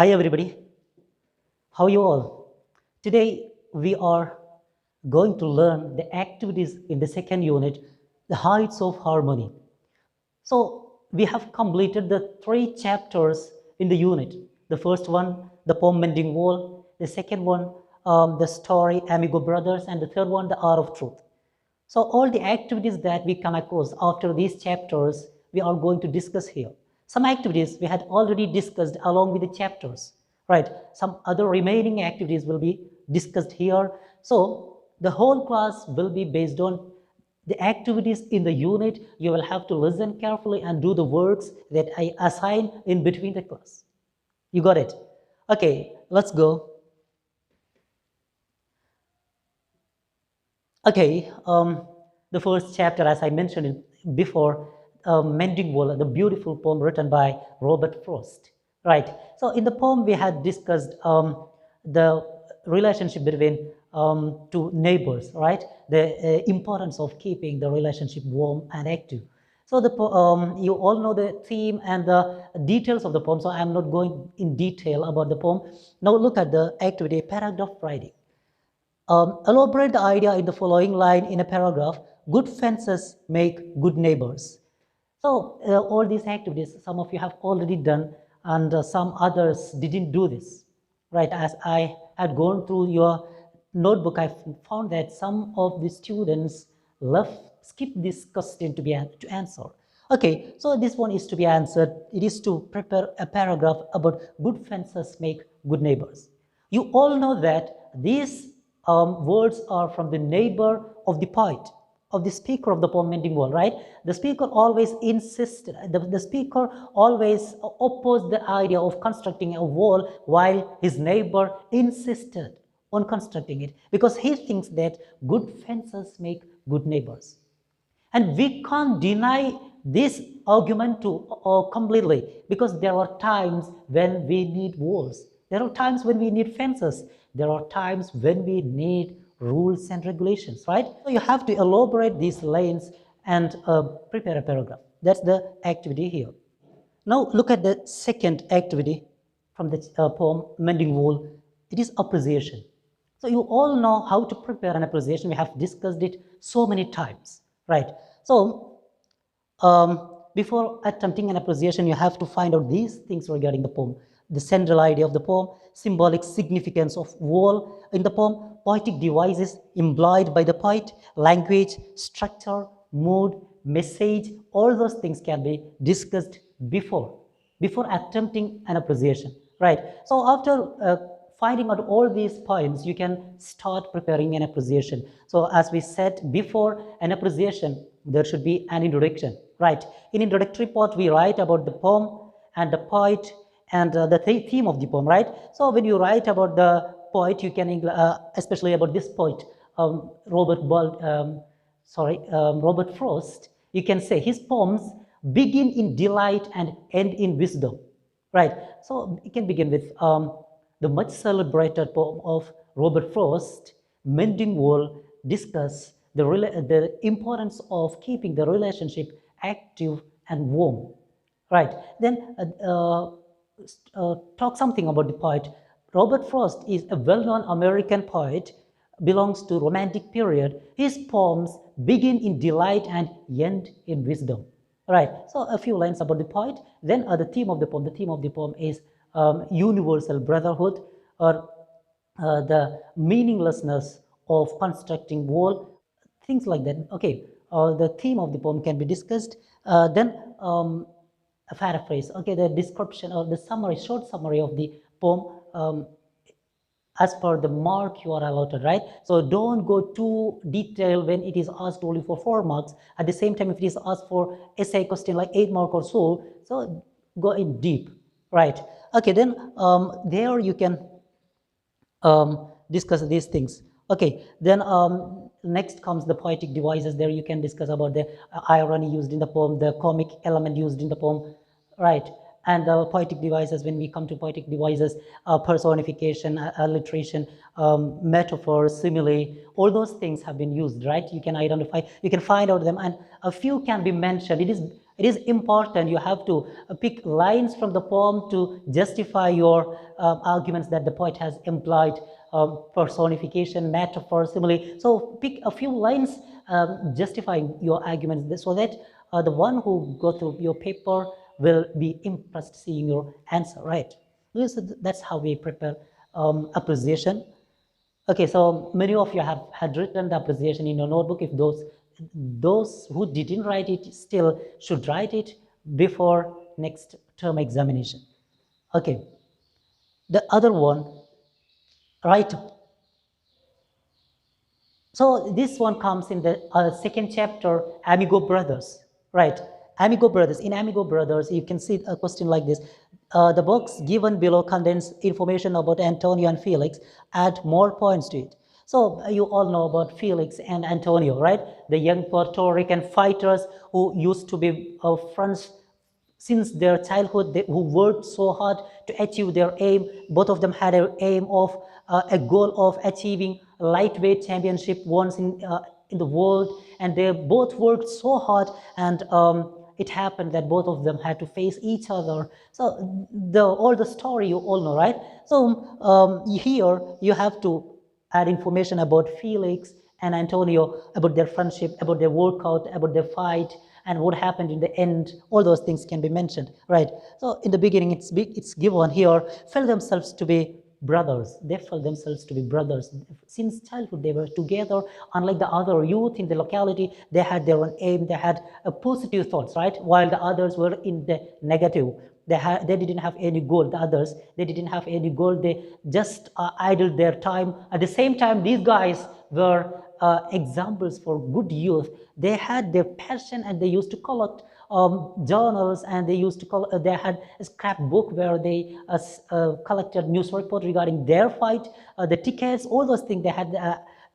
Hi everybody, how are you all? Today we are going to learn the activities in the second unit, the heights of harmony. So we have completed the 3 chapters in the unit. The first one, the poem Mending Wall. The second one, the story Amigo Brothers. And the third one, the Art of Truth. So all the activities that we come across after these chapters, we are going to discuss here. Some activities we had already discussed along with the chapters, right? Some other remaining activities will be discussed here. So the whole class will be based on the activities in the unit. You will have to listen carefully and do the works that I assign in between the class. You got it? Okay, let's go. Okay, the first chapter, as I mentioned before, Mending Wall, the beautiful poem written by Robert Frost. Right. So in the poem, we had discussed the relationship between two neighbors, right? The importance of keeping the relationship warm and active. So you all know the theme and the details of the poem, so I'm not going in detail about the poem. Now look at the activity, paragraph writing. Elaborate the idea in the following line in a paragraph. Good fences make good neighbors. So all these activities, some of you have already done, and some others didn't do this. Right, as I had gone through your notebook, I found that some of the students skip this question to answer. Okay, so this one is to be answered. It is to prepare a paragraph about good fences make good neighbors. You all know that these words are from the neighbor of the poet, of the speaker of the poem Mending Wall, right? The speaker always insisted, the speaker always opposed the idea of constructing a wall, while his neighbor insisted on constructing it because he thinks that good fences make good neighbors. And we can't deny this argument completely, because there are times when we need walls. There are times when we need fences. There are times when we need rules and regulations, right? So you have to elaborate these lines and prepare a paragraph. That's the activity here. Now look at the second activity from the poem Mending Wall. It is appreciation. So you all know how to prepare an appreciation. We have discussed it so many times, right? So before attempting an appreciation, you have to find out these things regarding the poem. The central idea of the poem, symbolic significance of wall in the poem, poetic devices implied by the poet, language, structure, mood, message, all those things can be discussed before attempting an appreciation, right? So after finding out all these points, you can start preparing an appreciation. So as we said before, an appreciation, there should be an introduction, right? In introductory part, we write about the poem and the poet and the theme of the poem, right? So when you write about the poet, you can, especially about this poet, Robert Frost, you can say his poems begin in delight and end in wisdom, right? So you can begin with the much celebrated poem of Robert Frost, Mending Wall, discuss the importance of keeping the relationship active and warm, right? Then talk something about the poet. Robert Frost is a well-known American poet, belongs to Romantic period. His poems begin in delight and end in wisdom. Right. So a few lines about the poet. Then the theme of the poem. The theme of the poem is universal brotherhood, or the meaninglessness of constructing wall, things like that. Okay. The theme of the poem can be discussed. Then a paraphrase. Okay, the description or the summary, short summary of the poem. As per the mark you are allotted, right? So don't go too detailed when it is asked only for 4 marks. At the same time, if it is asked for essay question like 8 mark or so go in deep, right? Okay, then there you can discuss these things. Okay, then next comes the poetic devices. There you can discuss about the irony used in the poem, the comic element used in the poem, right? And the poetic devices, when we come to poetic devices, personification, alliteration, metaphor, simile, all those things have been used, right? You can identify, you can find out them, and a few can be mentioned. It is important. You have to pick lines from the poem to justify your arguments that the poet has implied, personification, metaphor, simile. So pick a few lines justifying your arguments so that the one who go through your paper will be impressed seeing your answer, right? So that's how we prepare appreciation. Okay, so many of you have had written the appreciation in your notebook. If those who didn't write it still should write it before next term examination. Okay, the other one, write-up. So this one comes in the second chapter, Amigo Brothers, right? Amigo Brothers. In Amigo Brothers, you can see a question like this. The box given below contains information about Antonio and Felix. Add more points to it. So you all know about Felix and Antonio, right? The young Puerto Rican fighters who used to be friends since their childhood, who worked so hard to achieve their aim. Both of them had an aim of a goal of achieving lightweight championship once in the world, and they both worked so hard, and it happened that both of them had to face each other. So all the story you all know, right? So here you have to add information about Felix and Antonio, about their friendship, about their workout, about their fight, and what happened in the end. All those things can be mentioned, right? So in the beginning, it's given here, felt themselves to be brothers. They felt themselves to be brothers. Since childhood, they were together. Unlike the other youth in the locality, they had their own aim, they had positive thoughts, right? While the others were in the negative. They didn't have any goal. The others, they didn't have any goal. They just idled their time. At the same time, these guys were examples for good youth. They had their passion, and they used to collect journals, and they used to they had a scrapbook where they collected news report regarding their fight, the tickets, all those things.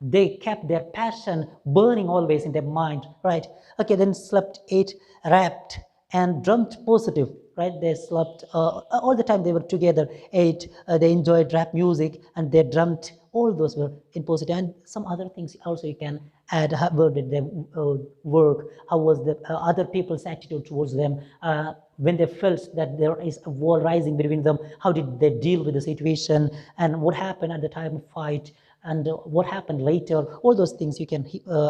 They kept their passion burning always in their mind, right? Okay, then slept, ate, rapped, and dreamt positive, right? They slept all the time. They were together, ate, they enjoyed rap music, and they dreamt. All those were in positive. And some other things also you can add. How did they work? How was the other people's attitude towards them when they felt that there is a wall rising between them? How did they deal with the situation? And what happened at the time of fight? And what happened later? All those things you can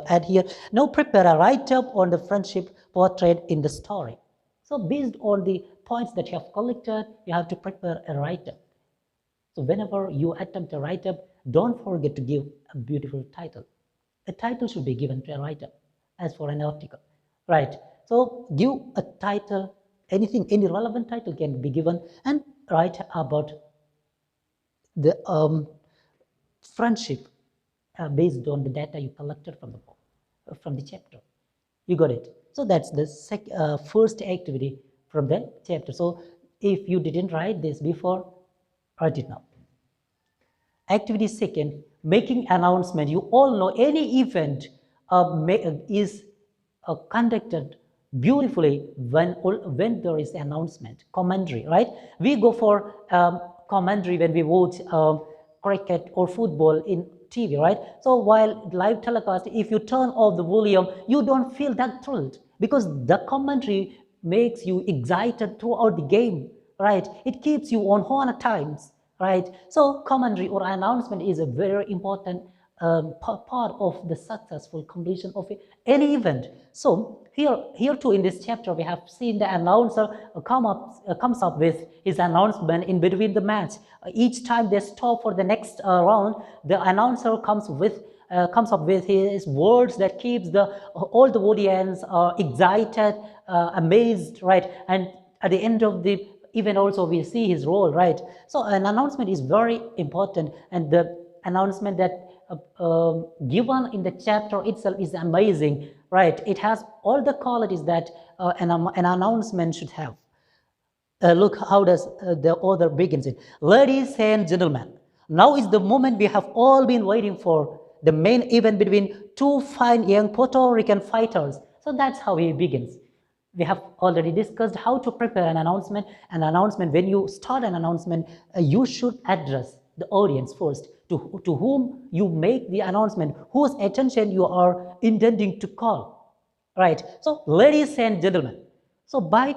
add here. Now prepare a write-up on the friendship portrayed in the story. So based on the points that you have collected, you have to prepare a write-up. So whenever you attempt a write-up, don't forget to give a beautiful title. A title should be given to a write-up as for an article, right? So give a title, any relevant title can be given, and write about the friendship based on the data you collected from the chapter. You got it? So that's the first activity from the chapter. So if you didn't write this before, write it now. Activity second, making announcement. You all know any event is conducted beautifully when there is announcement, commentary, right? We go for commentary when we watch cricket or football in TV, right? So while live telecast, if you turn off the volume, you don't feel that thrilled because the commentary makes you excited throughout the game, right? It keeps you on times, right? So commentary or announcement is a very important part of the successful completion of any event. So here too in this chapter we have seen the announcer comes up with his announcement in between the match. Each time they stop for the next round, the announcer comes up with his words that keeps all the audience excited, amazed, right? And at the end of the event also we see his role, right? So an announcement is very important, and the announcement that given in the chapter itself is amazing, right? It has all the qualities that an announcement should have. Look how does the author begins it. Ladies and gentlemen, now is the moment we have all been waiting for, the main event between two fine young Puerto Rican fighters. So that's how he begins. We have already discussed how to prepare an announcement. An announcement, when you start an announcement, you should address the audience first, to whom you make the announcement, whose attention you are intending to call, right? So ladies and gentlemen, So by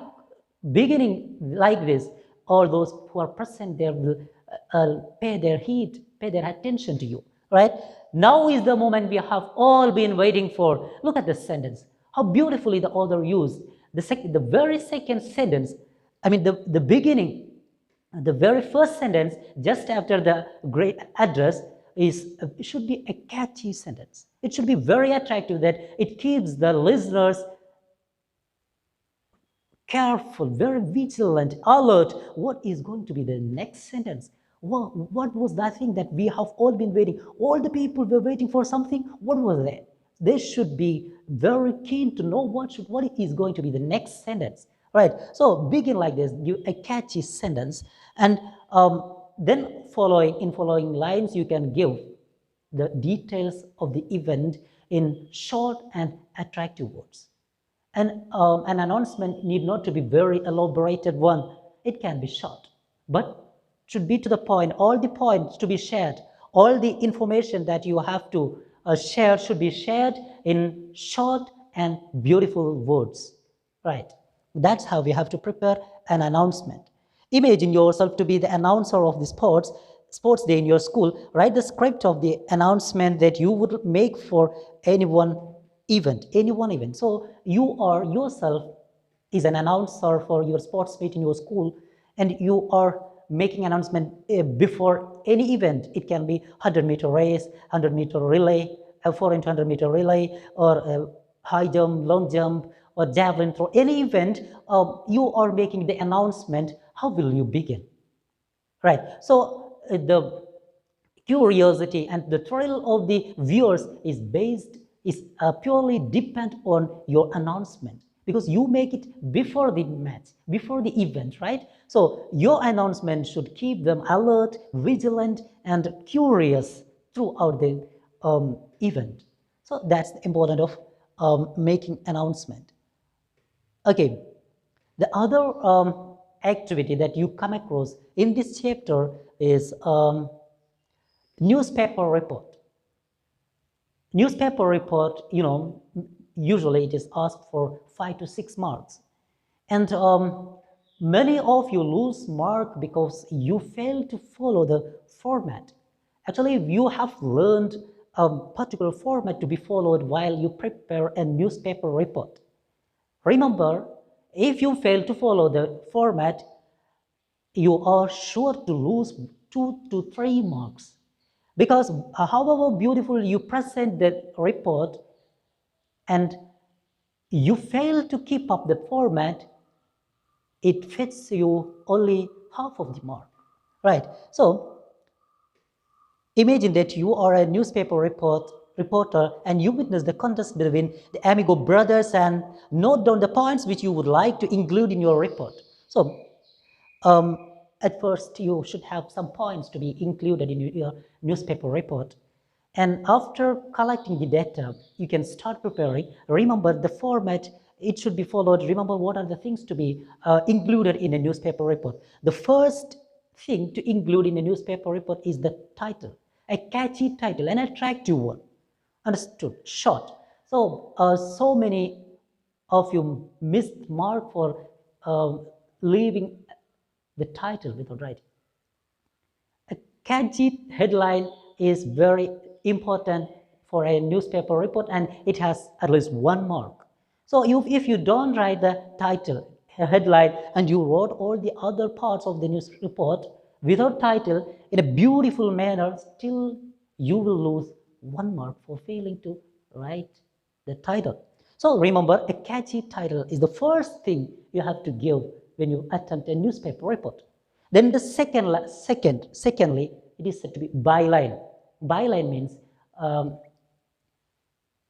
beginning like this, all those who are present there will pay their heed, pay their attention to you, right? Now is the moment we have all been waiting for. Look at this sentence, how beautifully the author used the very second sentence. I mean, the beginning, the very first sentence just after the great address is should be a catchy sentence. It should be very attractive, that it keeps the listeners careful, very vigilant, alert. What is going to be the next sentence? What was that thing that we have all been waiting? All the people were waiting for something. What was that? They should be very keen to know what is going to be the next sentence, right? So begin like this, give a catchy sentence, and then following lines you can give the details of the event in short and attractive words. And an announcement need not to be very elaborated one. It can be short, but should be to the point. All the points to be shared, all the information that you have to share should be shared in short and beautiful words, right? That's how we have to prepare an announcement. Imagine yourself to be the announcer of the sports day in your school. Write the script of the announcement that you would make for any one event. So you are yourself is an announcer for your sports meet in your school, and you are making announcement before any event. It can be 100-meter race, 100-meter relay, a 4 into 100-meter relay, or a high jump, long jump, or javelin throw. Any event, you are making the announcement. How will you begin? Right. So the curiosity and the thrill of the viewers is purely depend on your announcement, because you make it before the match, before the event, right? So your announcement should keep them alert, vigilant, and curious throughout the event. So that's the importance of making announcement. Okay, the other activity that you come across in this chapter is newspaper report. Newspaper report, usually it is asked for 5 to 6 marks. And many of you lose mark because you fail to follow the format. Actually, you have learned a particular format to be followed while you prepare a newspaper report. Remember, if you fail to follow the format, you are sure to lose 2 to 3 marks. Because however beautiful you present the report and you fail to keep up the format, it fits you only half of the mark, right? So imagine that you are a newspaper reporter and you witness the contest between the Amigo brothers and note down the points which you would like to include in your report. So at first you should have some points to be included in your newspaper report. And after collecting the data, you can start preparing. Remember the format, it should be followed. Remember what are the things to be included in a newspaper report. The first thing to include in a newspaper report is the title, a catchy title, an attractive one. Understood? Short. So, so many of you missed mark for leaving the title without writing. A catchy headline is very important for a newspaper report, and it has at least 1 mark. So if you don't write the title, a headline, and you wrote all the other parts of the news report without title in a beautiful manner, still you will lose 1 mark for failing to write the title. So remember, a catchy title is the first thing you have to give when you attempt a newspaper report. Then the secondly, it is said to be byline. Byline means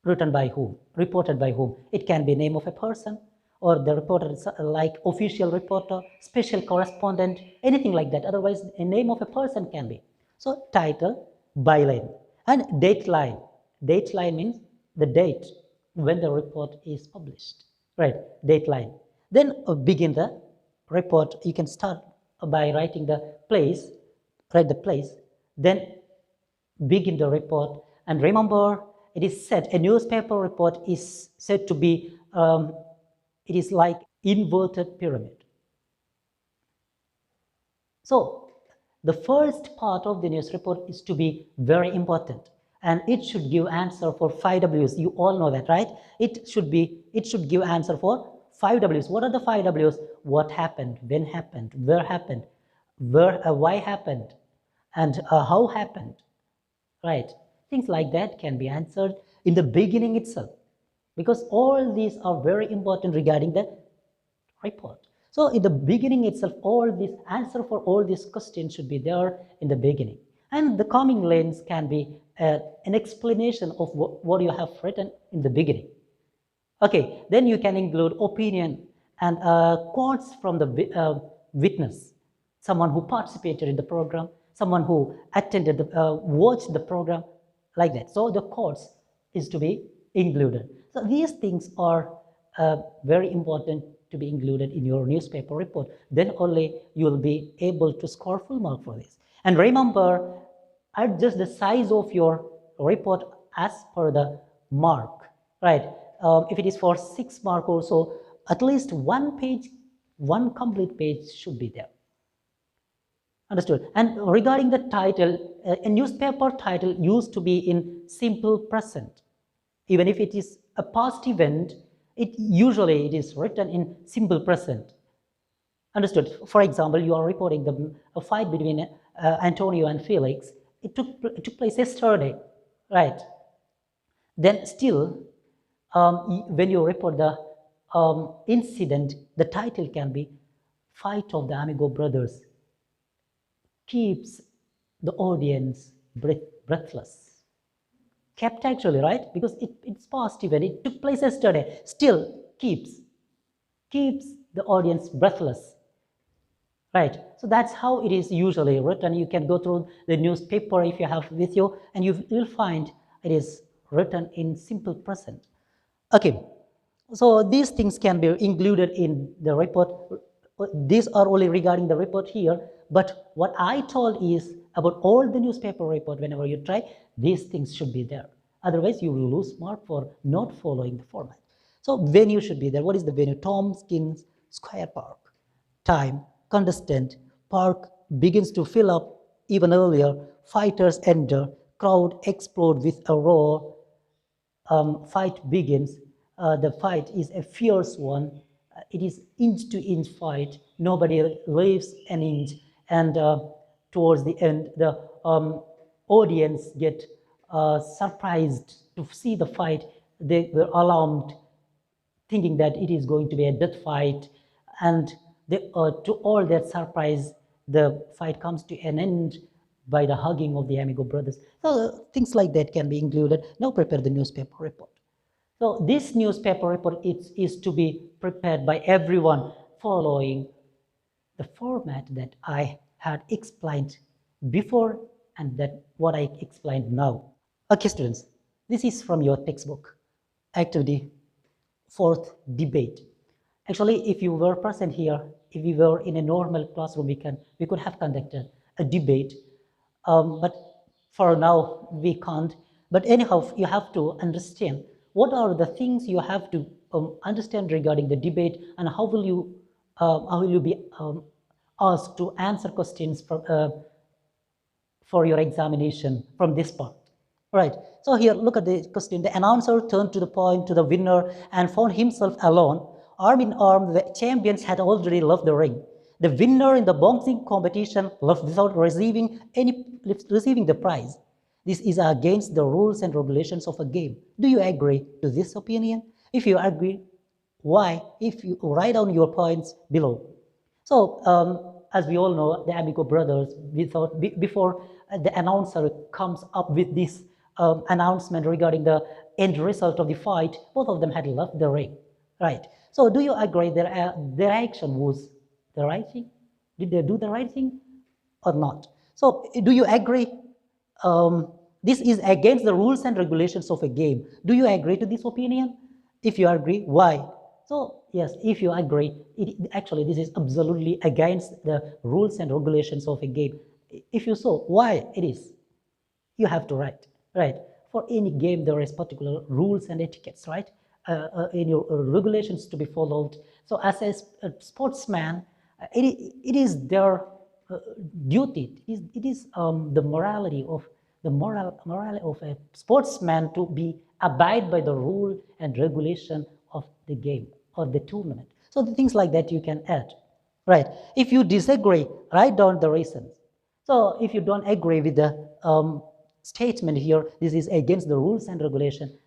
written by whom, reported by whom. It can be name of a person, or the reporter like official reporter, special correspondent, anything like that. Otherwise, a name of a person can be. So title, byline, and dateline. Dateline means the date when the report is published, right? Dateline. Then begin the report. You can start by writing the place, write the place, then begin the report. And remember, it is said a newspaper report is said to be, it is like inverted pyramid. So the first part of the news report is to be very important, and it should give answer for 5 W's. You all know that, right? It should give answer for 5 W's. What are the 5 W's? What happened, when happened, where happened, why happened, and how happened, right? Things like that can be answered in the beginning itself, because all these are very important regarding the report. So in the beginning itself, all this answer for all these questions should be there in the beginning. And the coming lines can be an explanation of what you have written in the beginning. Okay, then you can include opinion and quotes from the witness, someone who participated in the program, someone who attended, watched the program, like that. So the quotes is to be included. So these things are very important to be included in your newspaper report. Then only you will be able to score full mark for this. And remember, adjust the size of your report as per the mark, right? If it is for 6 mark or so, at least one page, one complete page should be there. Understood. And regarding the title, a newspaper title used to be in simple present. Even if it is a past event, usually it is written in simple present. Understood. For example, you are reporting a fight between Antonio and Felix. It took place yesterday, right? Then still, when you report the incident, the title can be "Fight of the Amigo Brothers keeps the audience breathless." Kept actually, right? Because it's past event. It took place yesterday. Still keeps the audience breathless. Right. So that's how it is usually written. You can go through the newspaper if you have with you, and you will find it is written in simple present. Okay. So these things can be included in the report. These are only regarding the report here. But what I told is about all the newspaper report, whenever you try, these things should be there. Otherwise, you will lose mark for not following the format. So venue should be there. What is the venue? Tompkins Square Park. Time, contestant, park begins to fill up even earlier. Fighters enter. Crowd explode with a roar. Fight begins. The fight is a fierce one. It is inch to inch fight. Nobody leaves an inch. And towards the end, the audience get surprised to see the fight. They were alarmed, thinking that it is going to be a death fight. And to all their surprise, the fight comes to an end by the hugging of the Amigo brothers. So things like that can be included. Now prepare the newspaper report. So this newspaper report is to be prepared by everyone following the format that I had explained before and that what I explained now. Okay, students, this is from your textbook, activity 4th, debate. Actually, if you were present here, if we were in a normal classroom, we could have conducted a debate. But for now, we can't. But anyhow, you have to understand what are the things you have to understand regarding the debate, and how will you be asked to answer questions for your examination from this part. Right. So here, look at the question. The announcer turned to the point to the winner and found himself alone. Arm in arm, the champions had already left the ring. The winner in the boxing competition left without receiving the prize. This is against the rules and regulations of a game. Do you agree to this opinion? If you agree, why? If you write down your points below. So, as we all know, the Amigo brothers, before the announcer comes up with this announcement regarding the end result of the fight, both of them had left the ring, right? So, do you agree their action was the right thing? Did they do the right thing or not? So, do you agree this is against the rules and regulations of a game? Do you agree to this opinion? If you agree, why? So, yes, if you agree, actually this is absolutely against the rules and regulations of a game. If you so, why it is? You have to write, right? For any game, there is particular rules and etiquettes, right? in your regulations to be followed. So as a sportsman, it is their duty. It is the morality of morality of a sportsman to be abide by the rule and regulation of the game or the tournament. So the things like that you can add, right? If you disagree, write down the reasons. So if you don't agree with the statement here, this is against the rules and regulation.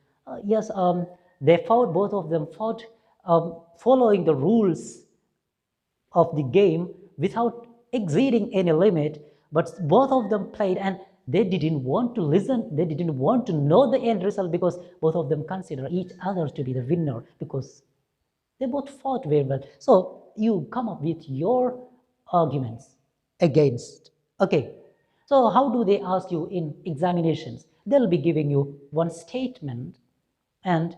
Yes, they fought, both of them fought following the rules of the game without exceeding any limit, but both of them played and they didn't want to listen, they didn't want to know the end result, because both of them consider each other to be the winner, because they both fought very well. So you come up with your arguments against. Okay, so how do they ask you in examinations? They'll be giving you one statement and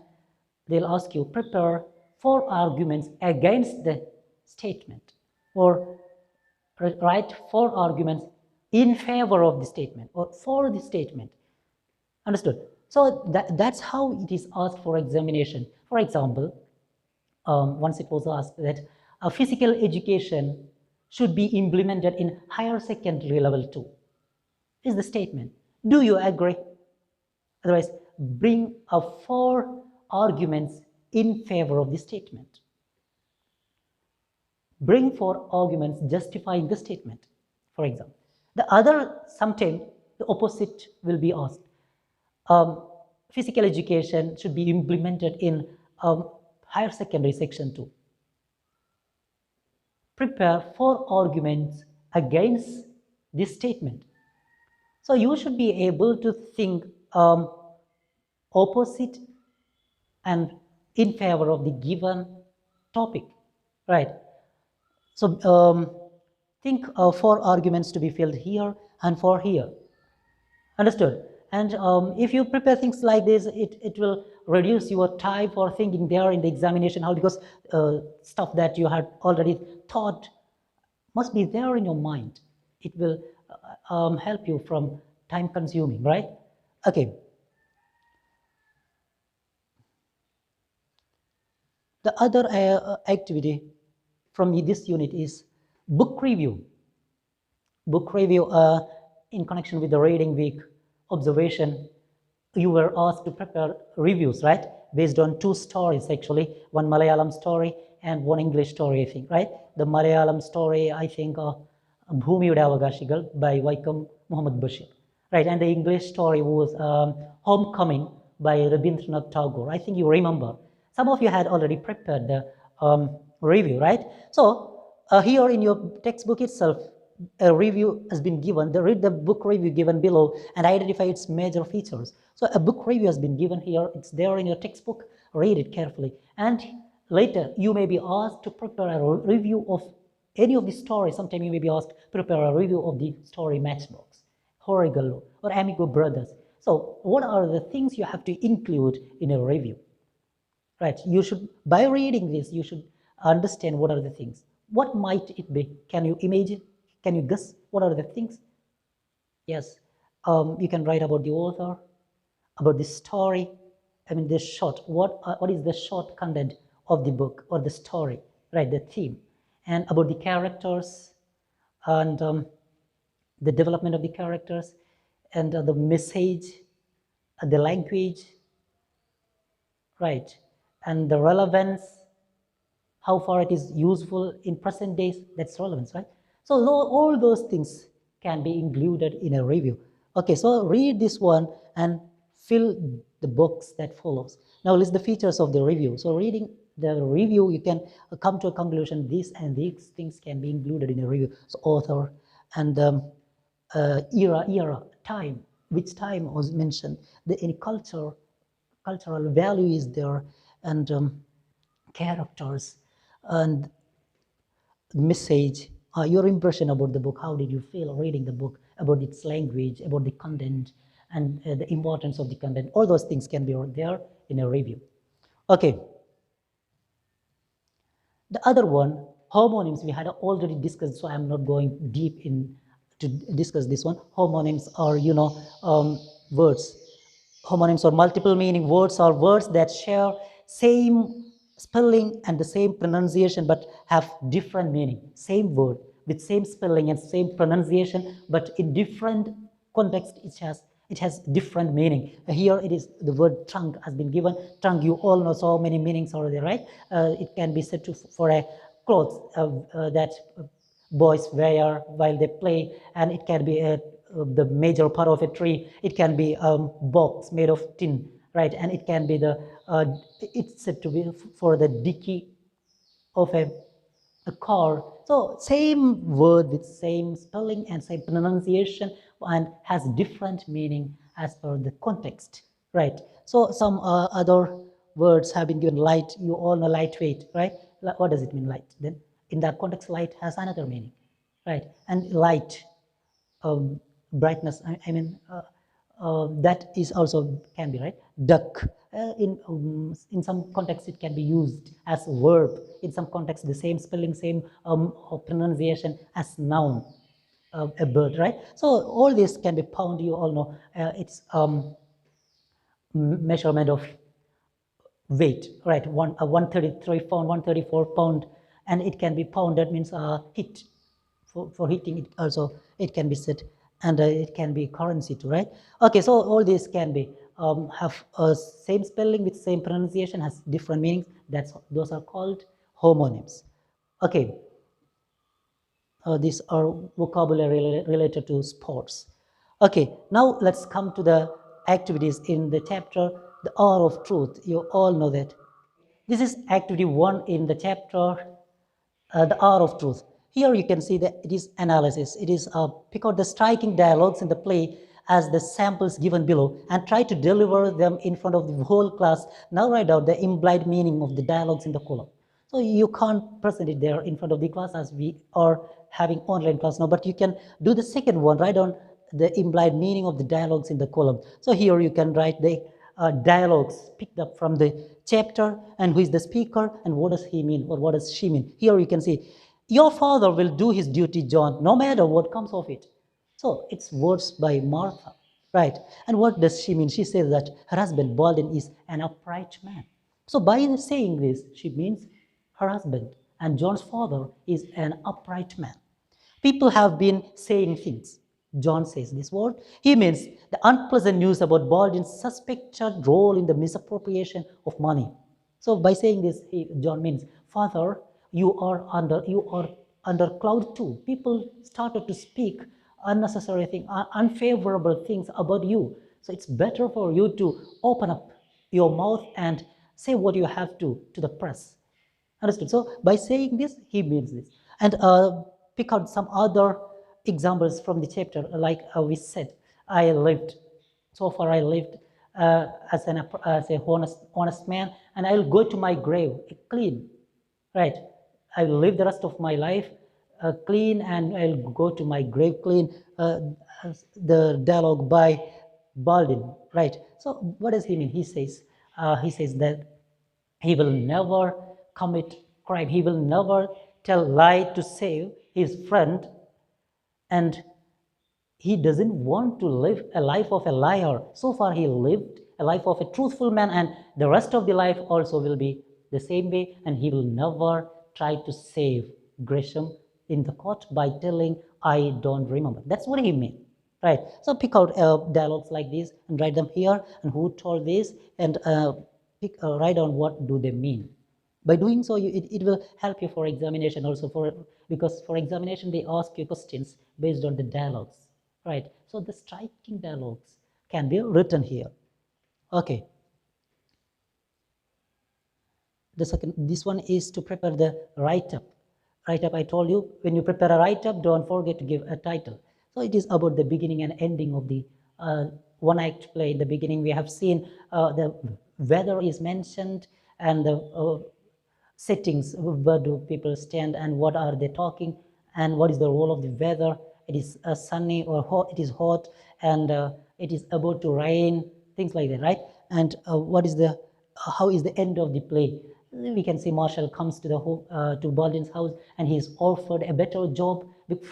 they'll ask you prepare 4 arguments against the statement, or write 4 arguments in favor of the statement or for the statement. Understood? So that's how it is asked for examination. For example, once it was asked that a physical education should be implemented in higher secondary level 2 is the statement. Do you agree? Otherwise, bring up 4 arguments in favor of the statement. Bring 4 arguments justifying the statement, for example. The other, sometimes the opposite will be asked. Physical education should be implemented in higher secondary section 2. Prepare 4 arguments against this statement. So you should be able to think opposite and in favor of the given topic, right? So think of 4 arguments to be filled here and 4 here. Understood? And if you prepare things like this, it will reduce your time for thinking there in the examination hall, because stuff that you had already thought must be there in your mind. It will help you from time consuming, right? Okay. The other activity from this unit is book review. Book review in connection with the reading week observation. You were asked to prepare reviews, right? Based on 2 stories actually, one Malayalam story and one English story, I think, right? The Malayalam story, I think, Bhumiyude Avakashigal by Vaikom Muhammad Bashir, right? And the English story was Homecoming by Rabindranath Tagore. I think you remember. Some of you had already prepared the review, right? So here in your textbook itself, a review has been given. Read the book review given below and identify its major features. So a book review has been given here. It's there in your textbook. Read it carefully. And later, you may be asked to prepare a review of any of the stories. Sometimes you may be asked to prepare a review of the story Matchbox, Horrigallo, or Amigo Brothers. So what are the things you have to include in a review? Right, you should, by reading this, you should understand what are the things. What might it be? Can you imagine? Can you guess what are the things? Yes, you can write about the author, about the story. I mean, the short. What is the short content of the book or the story? Right, the theme, and about the characters, and the development of the characters, and the message, the language. Right, and the relevance, how far it is useful in present days, that's relevance, right? So all those things can be included in a review. Okay, so read this one and fill the box that follows. Now list the features of the review. So reading the review, you can come to a conclusion, this and these things can be included in a review. So author and era, time, which time was mentioned, any cultural value is there, and characters, and message, your impression about the book. How did you feel reading the book, about its language, about the content, and the importance of the content. All those things can be there in a review. Okay. The other one, homonyms, we had already discussed, so I'm not going deep in to discuss this one. Homonyms are, words. Homonyms are multiple meaning words, or words that share same spelling and the same pronunciation but have different meaning. Same word with same spelling and same pronunciation, but in different context it has different meaning. Here it is the word trunk has been given. Trunk, you all know so many meanings already, right? It can be said to for a clothes that boys wear while they play, and it can be the major part of a tree. It can be box made of tin, right? And it can be it's said to be for the dicky of a car. So same word with same spelling and same pronunciation, and has different meaning as per the context, right? So some other words have been given. Light, you all know lightweight, right? What does it mean, light? Then in that context, light has another meaning, right? And light, brightness, that is also can be, right? Duck, in some context it can be used as a verb. In some context the same spelling, same pronunciation as noun, a bird, right? So all this can be pound, you all know. It's measurement of weight, right? 133 pound, 134 pound, and it can be pound. That means hit. For hitting it also it can be said, and it can be currency too, right? Okay, so all these can be have same spelling with same pronunciation, has different meanings. Those are called homonyms. Okay, these are vocabulary related to sports. Okay, now let's come to the activities in the chapter, the hour of truth. You all know that this is activity 1 in the chapter, the hour of truth. Here you can see that it is analysis. It is pick out the striking dialogues in the play as the samples given below and try to deliver them in front of the whole class. Now write out the implied meaning of the dialogues in the column. So you can't present it there in front of the class as we are having online class now, but you can do the second one, write down the implied meaning of the dialogues in the column. So here you can write the dialogues picked up from the chapter, and who is the speaker and what does he mean or what does she mean. Here you can see, your father will do his duty, John, no matter what comes of it. So it's words by Martha, right? And what does she mean? She says that her husband Baldwin is an upright man. So by saying this, she means her husband and John's father is an upright man. People have been saying things. John says this word. He means the unpleasant news about Baldwin's suspected role in the misappropriation of money. So by saying this, John means, Father, you are under cloud too. People started to speak unnecessary things, unfavorable things about you. So it's better for you to open up your mouth and say what you have to the press. Understood? So by saying this, he means this. And pick out some other examples from the chapter, like we said, I lived, so far I lived as a honest man, and I'll go to my grave clean, right? I will live the rest of my life clean, and I'll go to my grave clean. The dialogue by Baldwin, right? So what does he mean? He says that he will never commit crime. He will never tell lie to save his friend, and he doesn't want to live a life of a liar. So far he lived a life of a truthful man, and the rest of the life also will be the same way, and he will never try to save Gresham in the court by telling, I don't remember. That's what he meant, right? So pick out dialogues like this and write them here, and who told this, and write down what do they mean. By doing so, it will help you for examination also, because for examination they ask you questions based on the dialogues, right? So the striking dialogues can be written here. Okay. This one is to prepare the write-up. Write-up, I told you, when you prepare a write-up, don't forget to give a title. So it is about the beginning and ending of the one-act play. In the beginning, we have seen the weather is mentioned, and the settings, where do people stand and what are they talking, and what is the role of the weather. It is sunny or hot, it is hot, and it is about to rain, things like that, right? And what is the how is the end of the play? We can see Marshall comes to to Baldwin's house, and he is offered a better job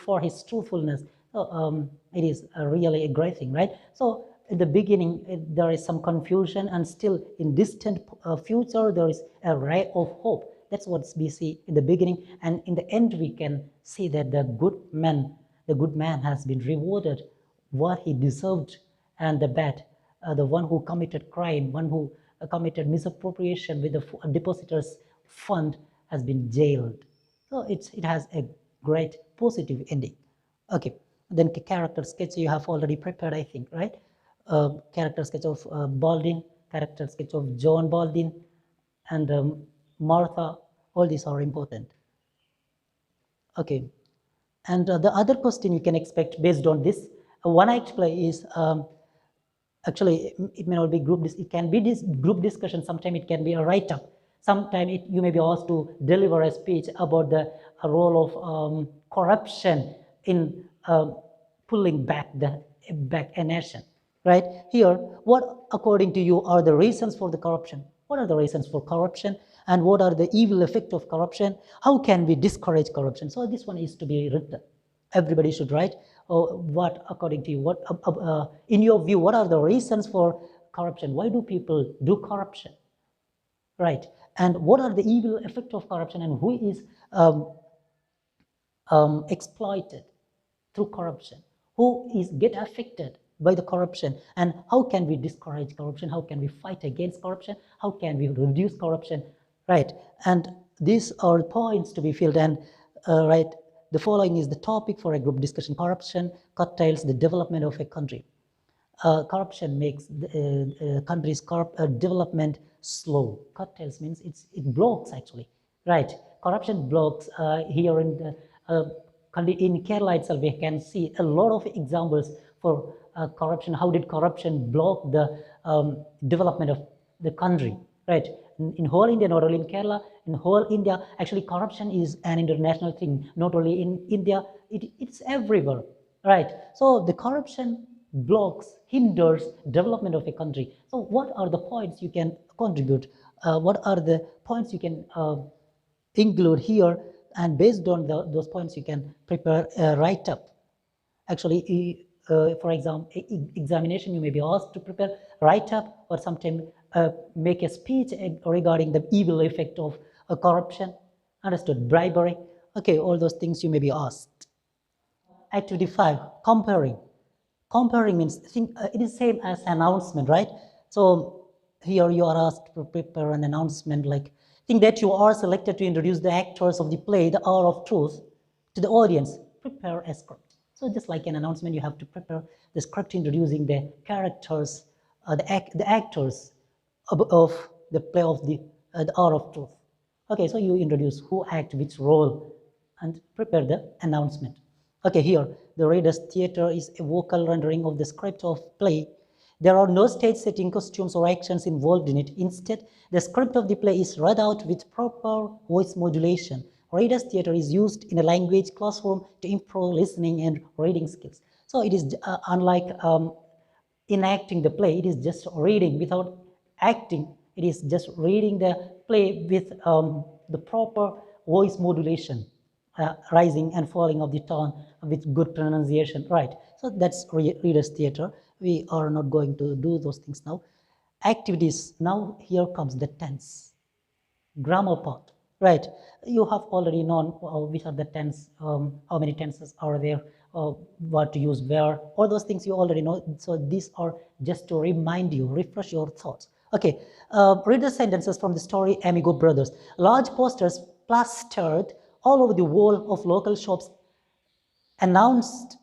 for his truthfulness. So it is really a great thing, right? So in the beginning there is some confusion, and still in distant future there is a ray of hope. That's what we see in the beginning, and in the end we can see that the good man has been rewarded what he deserved, and the bad, the one who committed crime, one who committed misappropriation with the depositor's fund, has been jailed. So it has a great positive ending. Okay, then character sketch you have already prepared, I think, right? Character sketch of Baldwin, character sketch of John Baldwin, and Martha. All these are important. Okay, and the other question you can expect based on this, a one-act play is actually it may not be group. It can be this group discussion. Sometimes it can be a write-up. Sometimes you may be asked to deliver a speech about the role of corruption in pulling back a nation. Right here, what according to you are the reasons for the corruption? What are the reasons for corruption, and what are the evil effects of corruption? How can we discourage corruption? So this one is to be written. Everybody should write what according to you, what in your view, what are the reasons for corruption? Why do people do corruption? Right, and what are the evil effects of corruption, and who is exploited through corruption? Who is get affected by the corruption, and how can we discourage corruption? How can we fight against corruption? How can we reduce corruption? Right, and these are points to be filled, and right, the following is the topic for a group discussion. Corruption curtails the development of a country. Corruption makes the country's development slow. Curtails means it blocks actually, right? Corruption blocks. Here in Kerala itself, we can see a lot of examples for corruption. How did corruption block the development of the country, right? In whole India, not only in Kerala, in whole India, actually corruption is an international thing, not only in India, it's everywhere, right? So the corruption blocks, hinders development of a country. So what are the points you can contribute? What are the points you can include here? And based on those points, you can prepare a write-up. Actually, for example, examination, you may be asked to prepare write-up, or sometimes make a speech regarding the evil effect of corruption, understood, bribery. Okay, all those things you may be asked. Activity 5, comparing. Comparing means it is same as announcement, right? So here you are asked to prepare an announcement, like think that you are selected to introduce the actors of the play The Hour of Truth to the audience. Prepare a script. So just like an announcement, you have to prepare the script introducing the characters, the actors of the play of the Hour of Truth. Okay, so you introduce who act which role and prepare the announcement. Okay, here the Reader's Theatre is a vocal rendering of the script of play. There are no stage setting, costumes, or actions involved in it. Instead, the script of the play is read out with proper voice modulation. Reader's Theatre is used in a language classroom to improve listening and reading skills. So it is unlike enacting the play, it is just reading without acting. It is just reading the play with the proper voice modulation, rising and falling of the tone with good pronunciation, right? So that's Reader's Theatre. We are not going to do those things now. Activities, now here comes the tense. Grammar part, right? You have already known which are the tense, how many tenses are there, what to use where, all those things you already know. So these are just to remind you, refresh your thoughts. Okay, read the sentences from the story Amigo Brothers. Large posters plastered all over the wall of local shops announced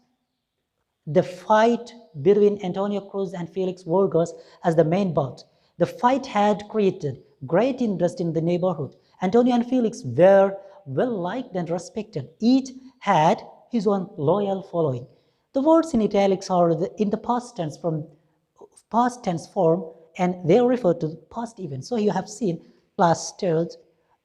the fight between Antonio Cruz and Felix Vargas as the main bout. The fight had created great interest in the neighborhood. Antonio and Felix were well liked and respected. Each had his own loyal following. The words in italics are in the past tense form, and they refer to past events. So you have seen plastered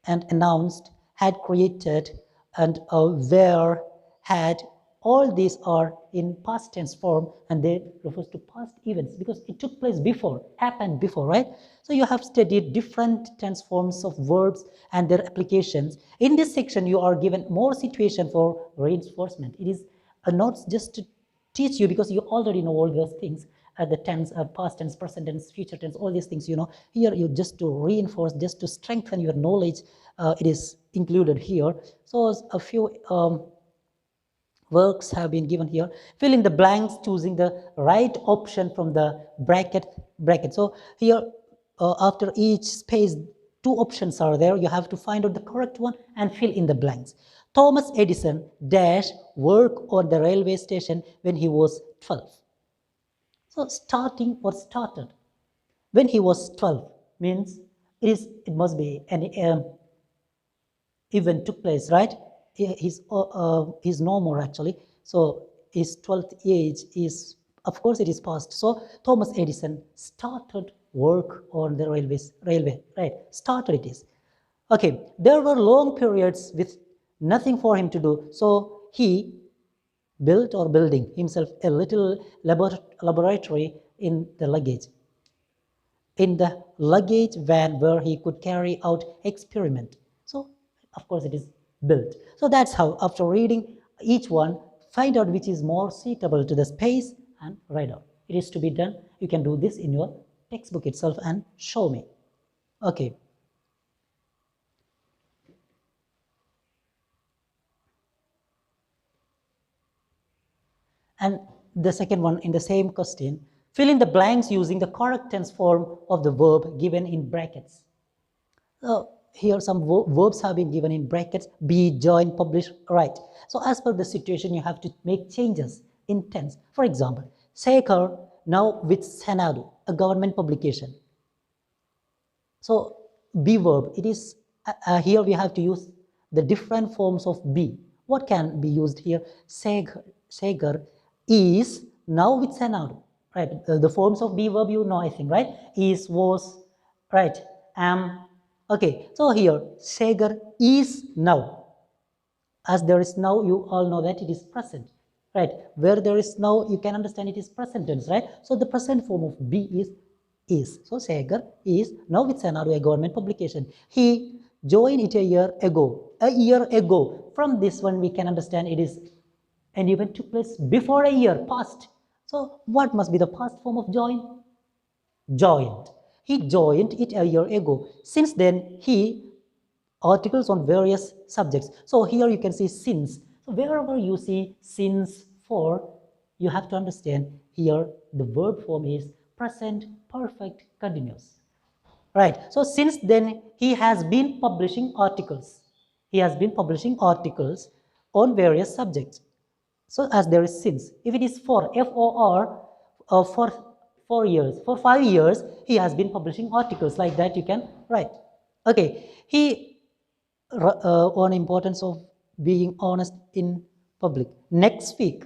and announced, had created, and were, had. All these are in past tense form, and they refers to past events because it took place before, happened before, right? So you have studied different tense forms of verbs and their applications. In this section, you are given more situation for reinforcement. It is not just to teach you because you already know all those things. the tense, past tense, present tense, future tense, all these things, here you just to reinforce, just to strengthen your knowledge, it is included here. So a few works have been given here. Fill in the blanks choosing the right option from the bracket. So here after each space, two options are there. You have to find out the correct one and fill in the blanks. Thomas Edison dash work on the railway station when he was 12. So starting or started when he was 12 means it must be an event took place, right? He's no more actually. So his 12th age is, of course, it is past. So Thomas Edison started work on the railway, right? Started it is. Okay, there were long periods with nothing for him to do. So he built or building himself a little laboratory in the luggage van where he could carry out experiment. So of course it is built. So that's how, after reading each one, find out which is more suitable to the space and write out. It is to be done. You can do this in your textbook itself and show me. Okay. And the second one in the same question, fill in the blanks using the correct tense form of the verb given in brackets. So here some verbs have been given in brackets: be, join, publish, write. So as per the situation, you have to make changes in tense. For example, Sekhar now with Senadu, a government publication. So be verb, it is here we have to use the different forms of be. What can be used here? Sekhar is now with Senadu, right? The forms of be verb, I think, right? Is, was, right? Okay, so here Sekhar is now. As there is now, you all know that it is present, right? Where there is now, you can understand it is present tense, right? So the present form of be is. So Sekhar is now with Senadu, a government publication. He joined it a year ago. A year ago. From this one, we can understand it is an event took place before a year, past. So what must be the past form of join? Joined. He joined it a year ago. Since then, he articles on various subjects. So here you can see since. So wherever you see since, for, you have to understand here the verb form is present perfect continuous. Right. So since then, he has been publishing articles. He has been publishing articles on various subjects. So as there is since, if it is for, F-O-R, for 4 years, for 5 years, he has been publishing articles, like that you can write. Okay, he on importance of being honest in public. Next week,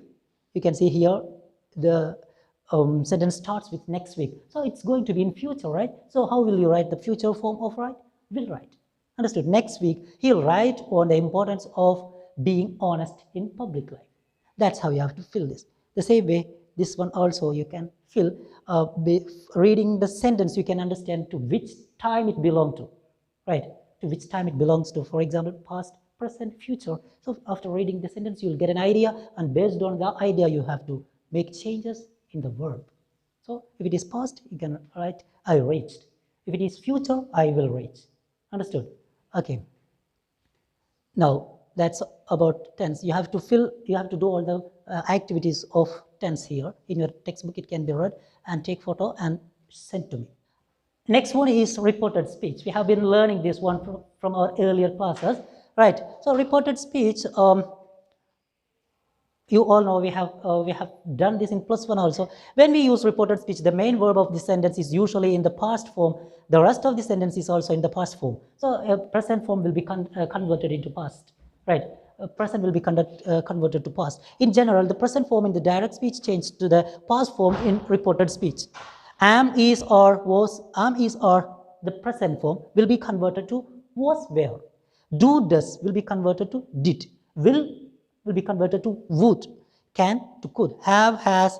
you can see here the sentence starts with next week. So it's going to be in future, right? So how will you write the future form of write? Will write. Understood? Next week, he'll write on the importance of being honest in public life. That's how you have to fill this. The same way, this one also you can fill. Reading the sentence, you can understand to which time it belongs to, right? To which time it belongs to. For example, past, present, future. So after reading the sentence, you'll get an idea, and based on the idea, you have to make changes in the verb. So if it is past, you can write, I reached. If it is future, I will reach. Understood? Okay. Now, that's about tense. You have to do all the activities of tense here. In your textbook, it can be read, and take photo and send to me. Next one is reported speech. We have been learning this one from our earlier classes, right? So reported speech, you all know we have done this in +1 also. When we use reported speech, the main verb of the sentence is usually in the past form. The rest of the sentence is also in the past form. So a present form will be converted into past, right? Present will be converted to past. In general, the present form in the direct speech changed to the past form in reported speech. Am, is, or was. Am, is, or the present form will be converted to was, were. Do, does will be converted to did. Will be converted to would. Can to could. Have, has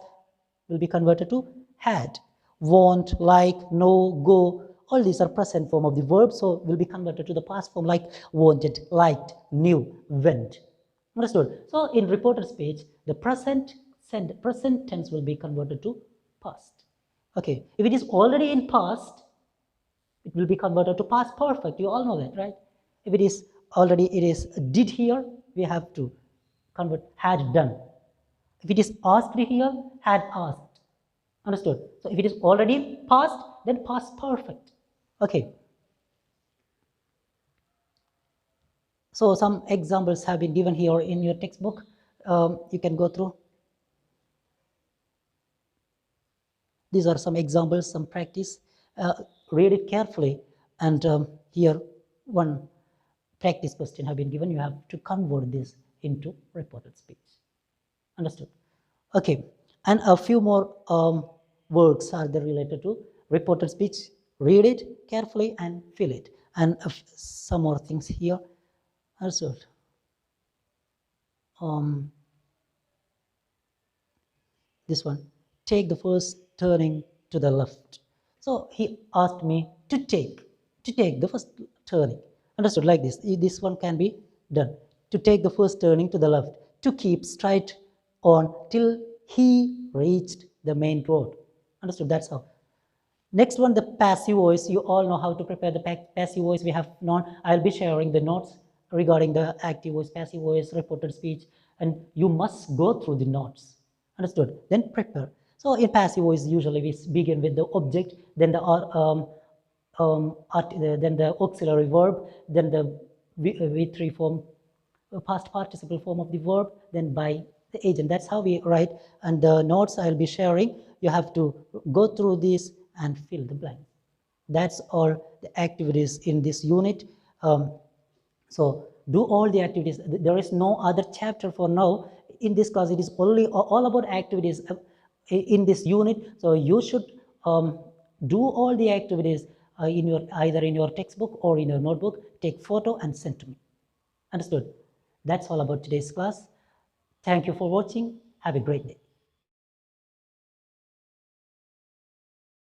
will be converted to had. Want, like, know, go. All these are present form of the verb, so will be converted to the past form, like wanted, liked, knew, went. Understood? So in reported speech, the present tense will be converted to past. Okay, if it is already in past, it will be converted to past perfect. You all know that, right? If it is already, it is did here, we have to convert had done. If it is asked here, had asked. Understood? So if it is already past, then past perfect. Okay. So some examples have been given here in your textbook. You can go through. These are some examples, some practice. Read it carefully. And here, one practice question have been given. You have to convert this into reported speech. Understood? Okay. And a few more words are there related to reported speech. Read it carefully and fill it. And some more things here. Understood? This one, take the first turning to the left. So he asked me to take the first turning. Understood? Like this. This one can be done. To take the first turning to the left. To keep straight on till he reached the main road. Understood? That's how. Next one, the passive voice. You all know how to prepare the passive voice. We have known. I'll be sharing the notes regarding the active voice, passive voice, reported speech, and you must go through the notes. Understood? Then prepare. So in passive voice, usually we begin with the object, then then the auxiliary verb, then the V3 form, past participle form of the verb, then by the agent. That's how we write. And the notes I'll be sharing, you have to go through this and fill the blank. That's all the activities in this unit. So do all the activities. There is no other chapter for now. In this class, it is only all about activities in this unit. So you should do all the activities in your either in your textbook or in your notebook. Take photo and send to me. Understood? That's all about today's class. Thank you for watching. Have a great day.